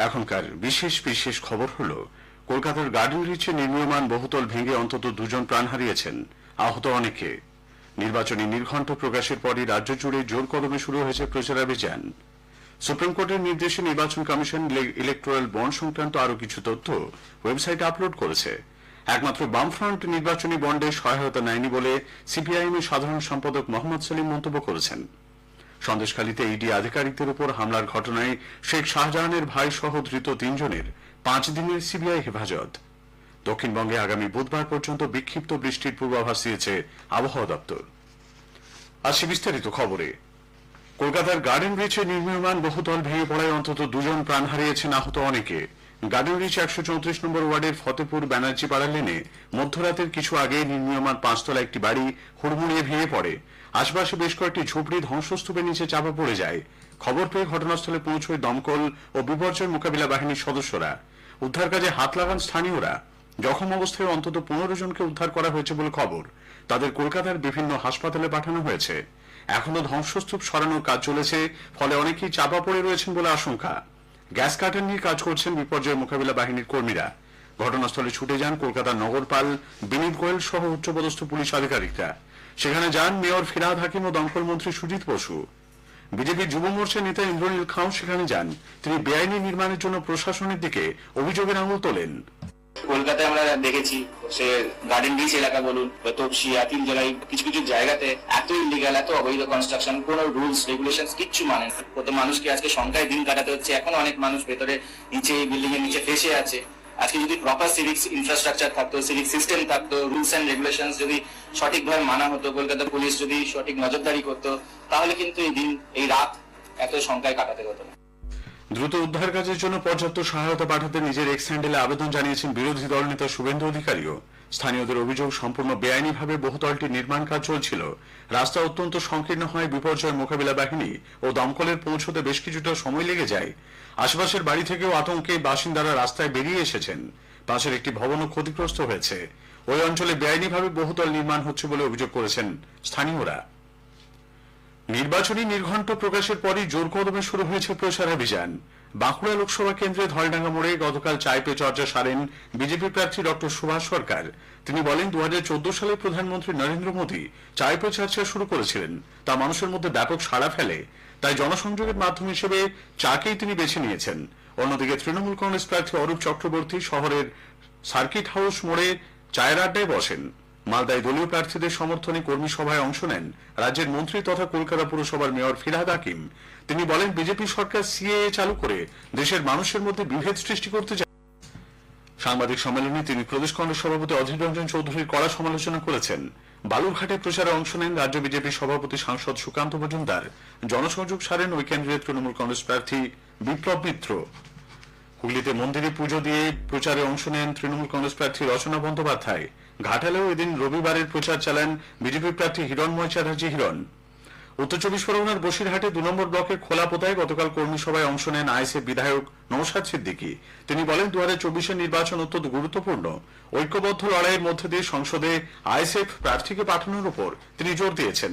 এখনকার বিশেষ বিশেষ খবর হল কলকাতার গার্ডেন রিচে নির্মীয়মান বহুতল ভেঙে অন্তত 2 জন প্রাণ হারিয়েছেন, আহত অনেকে। নির্বাচনী নির্ঘণ্ট প্রকাশের পরই রাজ্য জুড়ে জোর কদমে শুরু হয়েছে প্রচারাভিযান। সুপ্রিম কোর্টের নির্দেশে নির্বাচন কমিশন ইলেকটোরাল বন্ড সংক্রান্ত আরও কিছু তথ্য ওয়েবসাইটে আপলোড করেছে। একমাত্র বামফ্রন্ট নির্বাচনী বন্ডে সহায়তা নেয়নি বলে সিপিআইএম এর সাধারণ সম্পাদক মোহাম্মদ সেলিম মন্তব্য করেছেন। সন্দেশখালীতে ইডি আধিকারিকদের উপর হামলার ঘটনায় শেখ শাহজাহানের ভাই সহ ধৃত 3 জনের 5 দিনের সিবিআই হেফাজত। দক্ষিণবঙ্গে আগামী বুধবার পর্যন্ত বিক্ষিপ্ত বৃষ্টির পূর্বাভাস দিয়েছে আবহাওয়া দপ্তর। আসছে বিস্তারিত খবরে। কলকাতার গার্ডেন রিচে নির্মীয়মান বহুতল ভেঙে পড়ায় অন্তত 2 জন প্রাণ হারিয়েছেন, আহত অনেকে। গার্ডেন রিচ 134 নম্বর ওয়ার্ডের ফতেপুর ব্যানার্জি পাড়া লেনে মধ্যরাতের কিছু আগে নির্মীয়মান 5 তলা একটি বাড়ি হুড়মুড়িয়ে ভেঙে পড়ে। আশপাশে বেশ কয়েকটি ঝুপড়ি ধ্বংসস্তূপের নিচে চাপা পড়ে যায়। খবর পেয়ে ঘটনাস্থলে পৌঁছয় দমকল ও বিপর্যয় মোকাবিলা বাহিনীর সদস্যরা। উদ্ধার কাজে হাত লাগান স্থানীয়রা। জখম অবস্থায় অন্তত 15 জনকে উদ্ধার করা হয়েছে বলে খবর। তাদের কলকাতার বিভিন্ন হাসপাতালে পাঠানো হয়েছে। এখনো ধ্বংসস্তূপ সরানোর কাজ চলেছে, ফলে অনেকেই চাপা পড়ে রয়েছেন বলে আশঙ্কা। গ্যাস কাটার নিয়ে কাজ করছেন বিপর্যয় মোকাবিলা বাহিনীর কর্মীরা। ঘটনাস্থলে ছুটে যান কলকাতার নগরপাল বিনীত গোয়েল সহ উচ্চপদস্থ পুলিশ আধিকারিকরা। সেখানে যান মেয়র ফিরহাদ হাকিম ও দমকল মন্ত্রী সুজিত বসু। বিজেপি যুব মোর্চা নেতা ইন্দ্রনীল খাও সেখানে যান। তিনি বেআইনি নির্মাণের জন্য প্রশাসনের দিকে অভিযোগের আঙুল তোলেন। কলকাতায় আমরা দেখেছি, সে গার্ডেন রিচ এলাকা বলুন, তপসি, আতিল জেলায় কিছু কিছু জায়গাতে এত ইলিগাল, এত অবৈধ কনস্ট্রাকশন, কোন রুলস রেগুলেশন কিচ্ছু মানে না। কত মানুষকে আজকে সংখ্যায় দিন কাটাতে হচ্ছে। এখন অনেক মানুষ ভেতরে নিচে বিল্ডিং এর নিচে ফেসে আছে। আজকে যদি প্রপার সিভিক ইনফ্রাস্ট্রাকচার থাকতো, সিভিক সিস্টেম থাকতো, রুলস এন্ড রেগুলেশন যদি সঠিকভাবে মানা হতো, কলকাতা পুলিশ যদি সঠিক নজরদারি করতো, তাহলে কিন্তু এই দিন এই রাত এত সংখ্যায় কাটাতে হতো না। দ্রুত উদ্ধার কাজের জন্য পর্যাপ্ত সহায়তা পাঠাতে নিজের এক্স হ্যান্ডেলে আবেদন জানিয়েছেন বিরোধী দলনেতা শুভেন্দু অধিকারীও। স্থানীয়দের অভিযোগ, সম্পূর্ণ বেআইনিভাবে বহুতলটি নির্মাণ কাজ চলছিল। রাস্তা অত্যন্ত সংকীর্ণ হয়, বিপর্যয় মোকাবিলা বাহিনী ও দমকলের পৌঁছতে বেশ কিছুটা সময় লেগে যায়। আশেপাশের বাড়ি থেকেও আতঙ্কে বাসিন্দারা রাস্তায় বেরিয়ে এসেছেন। পাশের একটি ভবনও ক্ষতিগ্রস্ত হয়েছে। ওই অঞ্চলে বেআইনিভাবে বহুতল নির্মাণ হচ্ছে বলে অভিযোগ করেছেন স্থানীয়রা। নির্বাচনী নির্ঘণ্ট প্রকাশের পরই জোর কদমে শুরু হয়েছে প্রচারাভিযান। বাঁকুড়া লোকসভা কেন্দ্রে ধলডাঙ্গা মোড়ে গতকাল চায় পে চর্চা সারেন বিজেপি প্রার্থী ডক্টর সুভাষ সরকার। তিনি বলেন, 2014 সালে প্রধানমন্ত্রী নরেন্দ্র মোদী চায় পে চর্চা শুরু করেছিলেন, তা মানুষের মধ্যে ব্যাপক সাড়া ফেলে। তাই জনসংযোগের মাধ্যম হিসেবে চাকেই তিনি বেছে নিয়েছেন। অন্যদিকে তৃণমূল কংগ্রেস প্রার্থী অরূপ চক্রবর্তী শহরের সার্কিট হাউস মোড়ে চায়ের আড্ডায় বসেন। মালদায় দলীয় প্রার্থীদের সমর্থনে কর্মী সভায় অংশ নেন রাজ্যের মন্ত্রী তথা কলকাতা পুরসভার মেয়র ফিরহাদ হাকিম। তিনি বলেন, বিজেপি সরকার সিএএ চালু করে দেশের মানুষের মধ্যে বিভেদ সৃষ্টি করতে চায়। সাংবাদিক সম্মেলনে তিনি প্রদেশ কংগ্রেস সভাপতি অধীর রঞ্জন চৌধুরীর কড়া সমালোচনা করেছেন। বালুরঘাটে প্রচারে অংশ নেন রাজ্য বিজেপি সভাপতি সাংসদ সুকান্ত মজুমদার। জনসংযোগ সারেন ওই কেন্দ্রের তৃণমূল কংগ্রেস প্রার্থী বিপ্লব মিত্র। হুগলিতে মন্দিরে পুজো দিয়ে প্রচারে অংশ নেন তৃণমূল কংগ্রেস প্রার্থী রচনা বন্দ্যোপাধ্যায়। ঘাটালেও এদিন রবিবারের প্রচার চালান বিজেপি প্রার্থী হিরণময় চ্যাটার্জি হিরণ। উত্তর 24 পরগনার বসিরহাটে 2 নম্বর ব্লকের খোলাপোতায় গতকাল কর্মী সভায় অংশ নেন আইএসএফ বিধায়ক নওশাদ সিদ্দিকী। তিনি বলেন, 2024-এর নির্বাচন অত্যন্ত গুরুত্বপূর্ণ। ঐক্যবদ্ধ লড়াইয়ের মধ্যে দিয়ে সংসদে আইএসএফ প্রার্থীকে পাঠানোর উপর তিনি জোর দিয়েছেন।